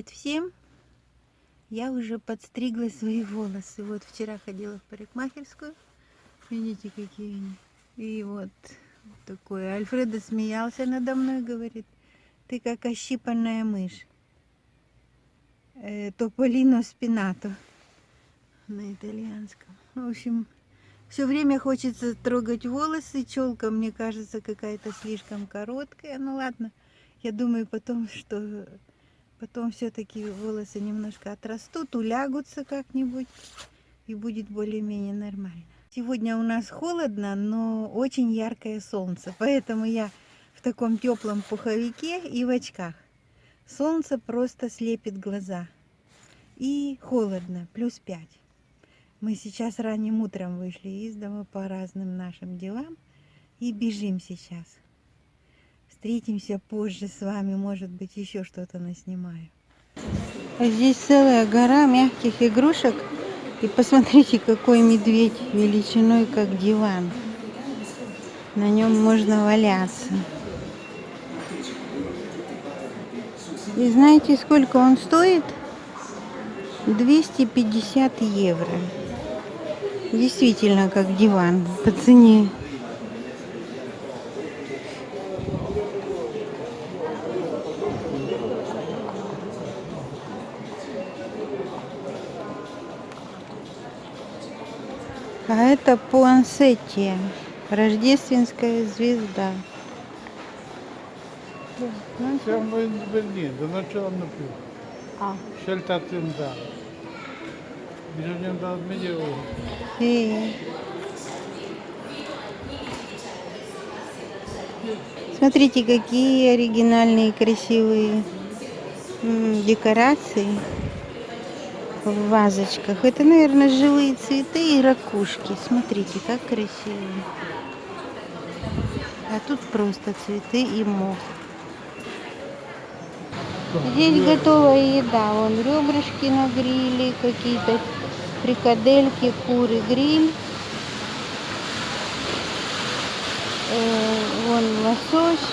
Привет всем! Я уже подстригла свои волосы. Вот вчера ходила в парикмахерскую. Видите, какие они. И вот такое. Альфредо смеялся надо мной, говорит, ты как ощипанная мышь. Тополино спинато на итальянском. В общем, все время хочется трогать волосы. Челка, мне кажется, какая-то слишком короткая. Ну ладно, я думаю потом, что потом все-таки волосы немножко отрастут, улягутся как-нибудь и будет более-менее нормально. Сегодня у нас холодно, но очень яркое солнце, поэтому я в таком теплом пуховике и в очках. Солнце просто слепит глаза. И холодно, +5. Мы сейчас ранним утром вышли из дома по разным нашим делам и бежим сейчас. Встретимся позже с вами, может быть, еще что-то наснимаю. Здесь целая гора мягких игрушек. И посмотрите, какой медведь величиной, как диван. На нем можно валяться. И знаете, сколько он стоит? 250 евро. Действительно, как диван по цене. А это пуансеттия, рождественская звезда. Siamo per niente, non ce l'hanno più. Scelta aziendale. Bisogna andare al medio ora. И смотрите, какие оригинальные, красивые декорации в вазочках. Это, наверное, живые цветы и ракушки. Смотрите, как красиво. А тут просто цветы и мох. Здесь готовая еда. Вон ребрышки на гриле, какие-то фрикадельки, куры, гриль. Вон лосось,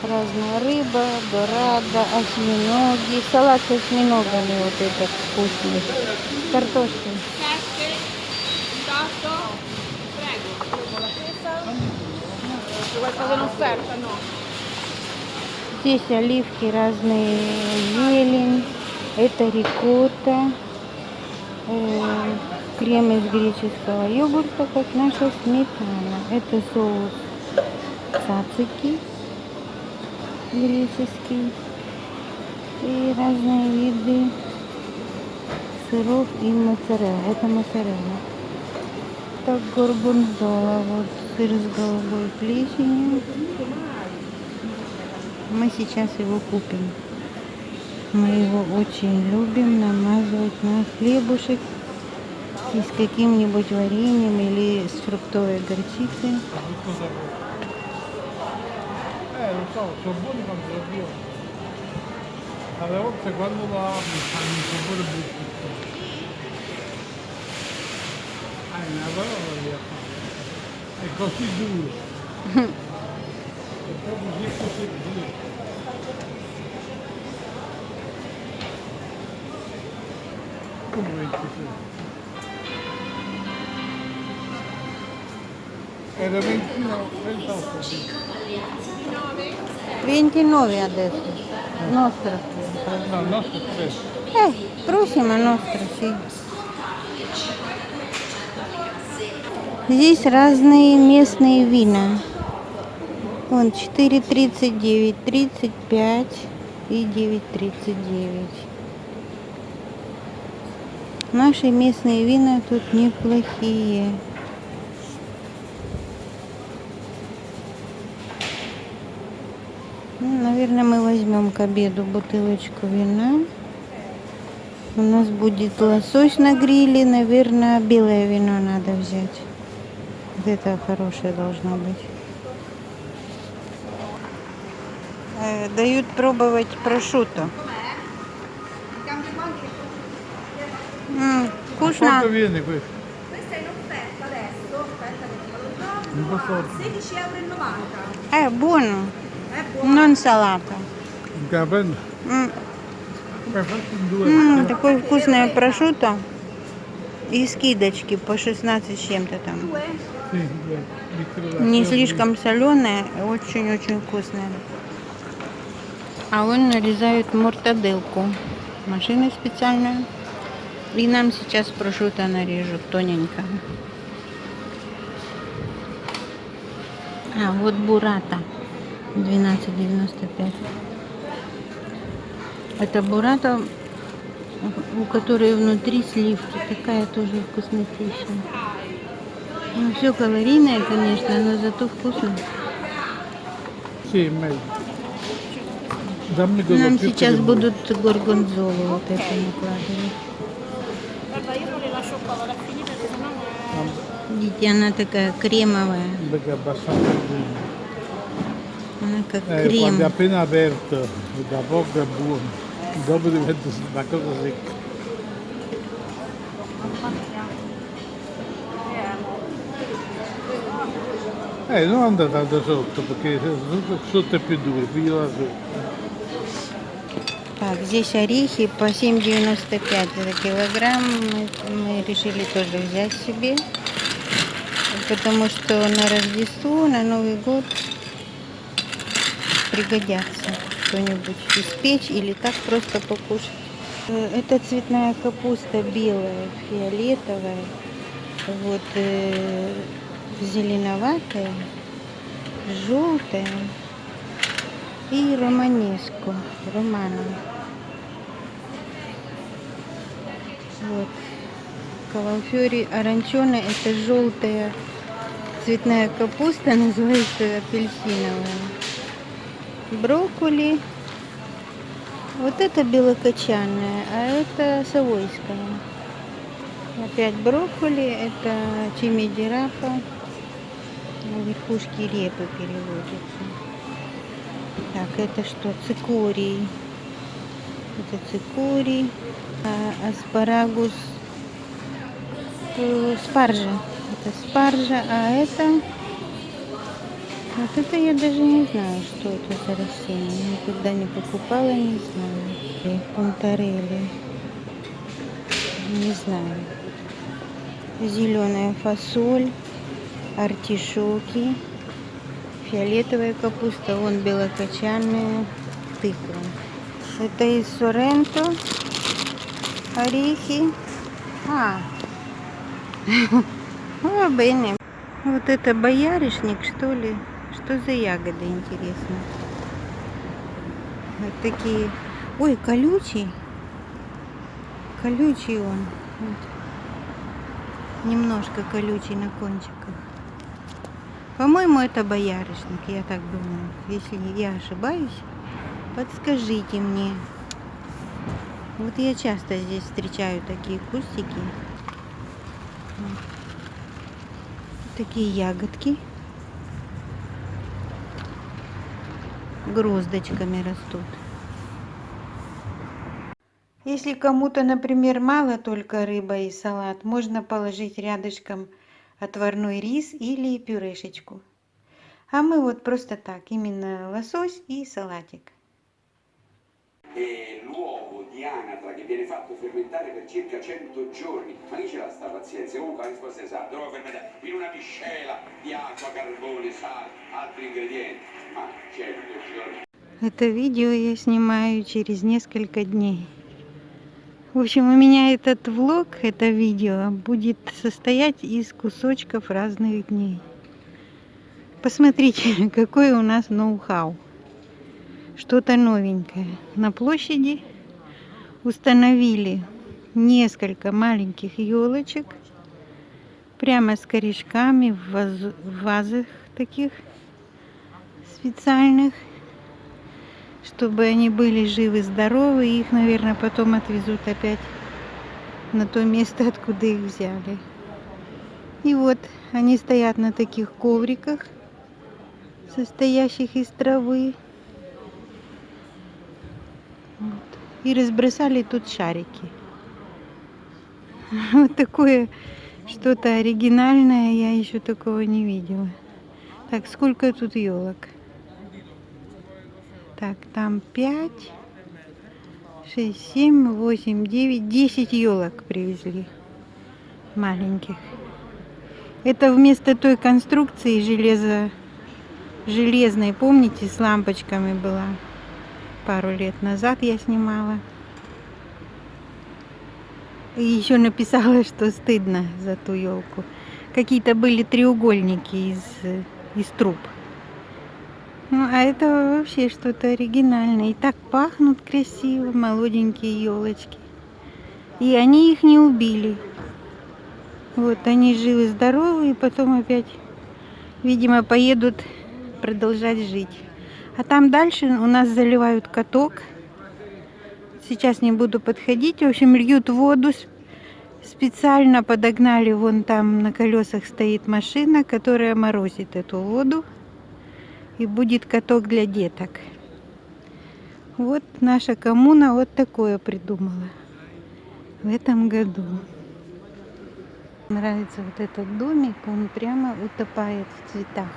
разная рыба, дорадо, осьминоги. Салат с осьминогами вот этот вкусный. Картошка. Здесь оливки разные, зелень. Это рикотта. Крем из греческого йогурта, как наша сметана. Это соус цацики греческий. И разные виды сыров и моцарелла. Это моцарелла. Так, горгонзола. Вот сыр с голубой плесенью. Мы сейчас его купим. Мы его очень любим намазывать на хлебушек и с каким-нибудь вареньем или с фруктовой горчицей. Lo so, sono buoni quando lo buono. Alle volte quando lo apri fanno un sapore bruttissimo. Una parola di fare. È così duro. È proprio così duro. Come 26? Era 29, 28. 29 adesso. Nostra. No, il nostro è fresco. Prossima nostra, sì. Здесь разные местные вина. Вон 4,39, 35 и 9,39. Наши местные вина тут неплохие. Наверное, мы возьмем к обеду бутылочку вина. У нас будет лосось на гриле. Наверное, белое вино надо взять. Вот это хорошее должно быть. Дают пробовать прошутто. Вкусно. Quanto viene questo? Questa è in offerta adesso, aspetta che te lo Un po' dico, sotto. 16,90 €. Buono. È buono. Non salato. Non te la prendo? Такое вкусное прошутто. И скидочки по 16 с чем-то там. Не слишком соленое, очень-очень вкусное. А он нарезает мортаделку. Машина специальная. И нам сейчас прошутто нарежут тоненько. А, вот бурата. 12,95. Это бурата, у которой внутри сливки. Такая тоже вкуснотища. Ну, все калорийное, конечно, но зато вкусно. Sì, meglio. Dammi cosa Нам più сейчас cremoso. будут горгонзолу вот это накладывать. Guarda, io non le lascio qua, vado a finire perché sennò Видите, она такая кремовая. Perché è abbastanza buono. Она как Quando è крем. appena aperto, da poco è buono. Dopo diventa una cosa secca. Non andare tanto sotto, perché sotto è più duro, piglio da sotto. Так, здесь орехи по 7,95 за килограмм. Мы решили тоже взять себе. Потому что на Рождество, на Новый год пригодятся что-нибудь испечь или так просто покушать. Это цветная капуста белая, фиолетовая, вот зеленоватая, желтая и романеско, романа. Вот. Калафьори аранчона — это желтая цветная капуста, называется апельсиновая. Брокколи. Вот это белокочанная, а это совойская. Опять брокколи, это чимидирапа, верхушки репы переводятся. Так, это что? Цикорий. Это цикорий. Аспарагус. Спаржа. Это спаржа, а это... Вот это я даже не знаю, что это за растение. Никогда не покупала, не знаю. Понтарелли. Не знаю. Зеленая фасоль, артишоки, фиолетовая капуста, вон белокочанная, тыква. Это из Соренто. Орехи. О, бене. Вот это боярышник, что ли? Что за ягоды, интересно? Вот такие. Ой, колючий. Колючий он. Вот. Немножко колючий на кончиках. По-моему, это боярышник, я так думаю. Если я ошибаюсь, подскажите мне. Вот я часто здесь встречаю такие кустики. Вот. Такие ягодки. Гроздочками растут. Если кому-то, например, мало только рыба и салат, можно положить рядышком отварной рис или пюрешечку. А мы вот просто так, именно лосось и салатик. E l'uovo di anatra che viene fatto fermentare per circa 100 giorni. Ma chi ce l'ha sta pazienza? Comunque la risposta è esatta. Lo fermentare in una miscela di acqua, carbone, sale, altri ingredienti. Ma 100 giorni. Это видео я снимаю через несколько дней. В общем, у меня этот влог, это видео, будет состоять из кусочков разных дней. Посмотрите, какой у нас ноу-хау. Что-то новенькое. На площади установили несколько маленьких елочек. Прямо с корешками в вазах таких специальных. Чтобы они были живы-здоровы, и их, наверное, потом отвезут опять на то место, откуда их взяли. И вот они стоят на таких ковриках, состоящих из травы. Вот. И разбросали тут шарики. Вот такое что-то оригинальное, я еще такого не видела. Так, сколько тут елок? Так, там 5, 6, 7, 8, 9, 10 елок привезли маленьких. Это вместо той конструкции железной, помните, с лампочками была. Пару лет назад я снимала. И еще написала, что стыдно за ту елку. Какие-то были треугольники из труб. Ну, а это вообще что-то оригинальное. И так пахнут красиво, молоденькие елочки. И они их не убили. Вот они живы-здоровы, и потом опять, видимо, поедут продолжать жить. А там дальше у нас заливают каток. Сейчас не буду подходить. В общем, льют воду. Специально подогнали, вон там на колесах стоит машина, которая морозит эту воду. И будет каток для деток. Вот наша коммуна вот такое придумала в этом году. Нравится вот этот домик, он прямо утопает в цветах.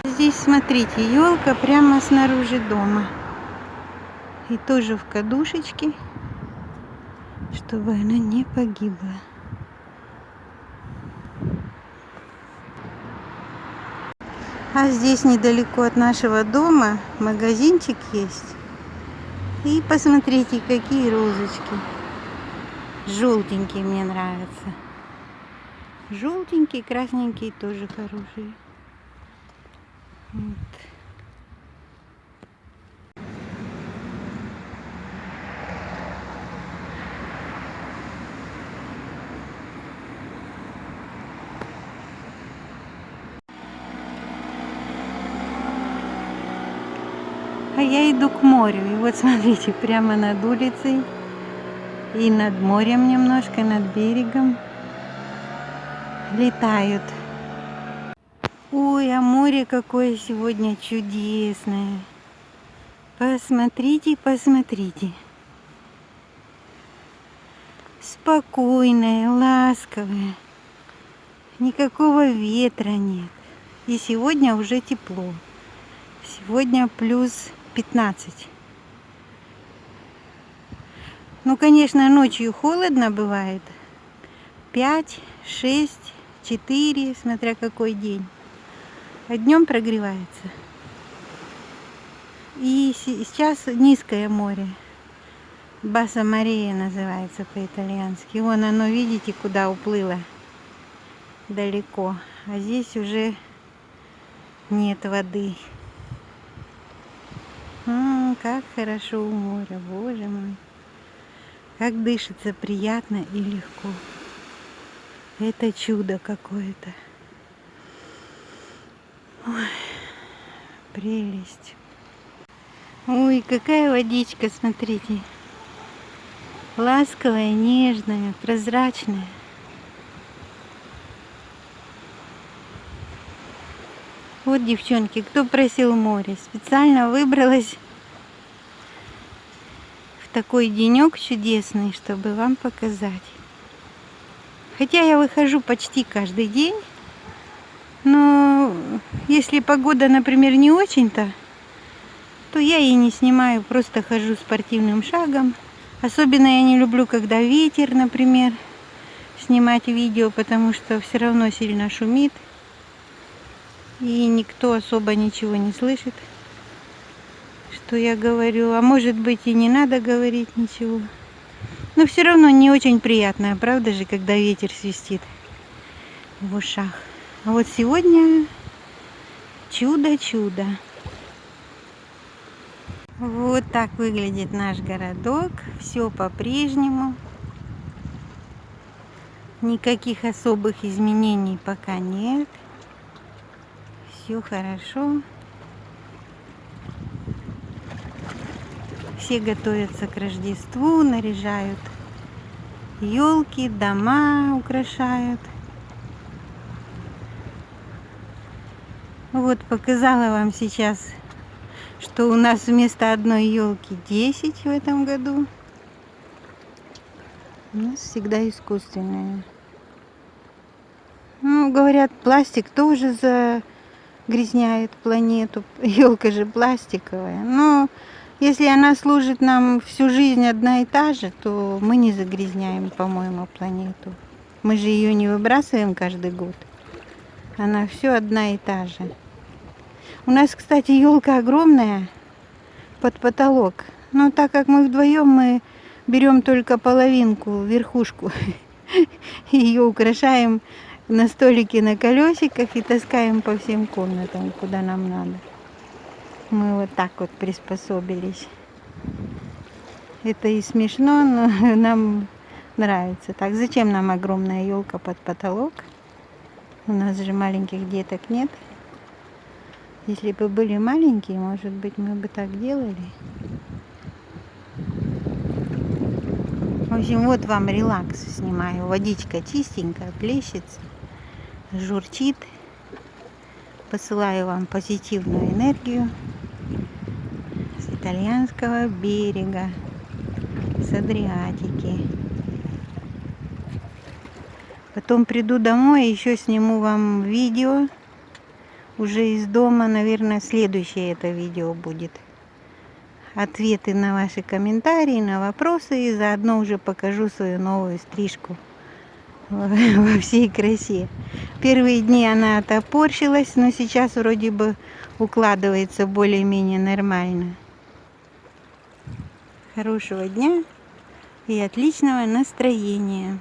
Здесь, смотрите, елка прямо снаружи дома. И тоже в кадушечке, чтобы она не погибла. А здесь недалеко от нашего дома магазинчик есть. И посмотрите, какие розочки. Желтенькие мне нравятся. Желтенькие, красненькие тоже хорошие. Вот. А я иду к морю. И вот смотрите, прямо над улицей и над морем немножко, над берегом летают. Ой, а море какое сегодня чудесное. Посмотрите, посмотрите. Спокойное, ласковое. Никакого ветра нет. И сегодня уже тепло. Сегодня плюс 15. Ну, конечно, ночью холодно бывает. 5, 6, 4, смотря какой день. А днем прогревается. И сейчас низкое море. Баса-Мария называется по-итальянски. Вон оно, видите, куда уплыло. Далеко. А здесь уже нет воды. Как хорошо у моря, боже мой. Как дышится приятно и легко. Это чудо какое-то. Ой, прелесть. Ой, какая водичка, смотрите. Ласковая, нежная, прозрачная. Вот, девчонки, кто просил море, специально выбралась в такой денек чудесный, чтобы вам показать. Хотя я выхожу почти каждый день, но если погода, например, не очень-то, то я и не снимаю, просто хожу спортивным шагом. Особенно я не люблю, когда ветер, например, снимать видео, потому что все равно сильно шумит. И никто особо ничего не слышит, что я говорю. А может быть, и не надо говорить ничего. Но все равно не очень приятно, правда же, когда ветер свистит в ушах. А вот сегодня чудо-чудо. Вот так выглядит наш городок. Все по-прежнему. Никаких особых изменений пока нет. Все хорошо. Все готовятся к Рождеству, наряжают елки, дома украшают. Вот показала вам сейчас, что у нас вместо одной елки 10 в этом году. У нас всегда искусственные. Ну, говорят, пластик тоже загрязняет планету. Елка же пластиковая. Но если она служит нам всю жизнь одна и та же, то мы не загрязняем, по-моему, планету. Мы же ее не выбрасываем каждый год. Она все одна и та же. У нас, кстати, елка огромная под потолок. Но так как мы вдвоем, мы берем только половинку, верхушку. Ее украшаем на столике на колесиках и таскаем по всем комнатам, куда нам надо. Мы вот так вот приспособились. Это и смешно, но нам нравится. Так, зачем нам огромная елка под потолок? У нас же маленьких деток нет. Если бы были маленькие, может быть, мы бы так делали. В общем, вот вам релакс снимаю. Водичка чистенькая, плещется, журчит. Посылаю вам позитивную энергию с итальянского берега, с Адриатики. Потом приду домой и еще сниму вам видео. Уже из дома, наверное, следующее это видео будет. Ответы на ваши комментарии, на вопросы. И заодно уже покажу свою новую стрижку во всей красе. Первые дни она топорщилась, но сейчас вроде бы укладывается более-менее нормально. Хорошего дня и отличного настроения.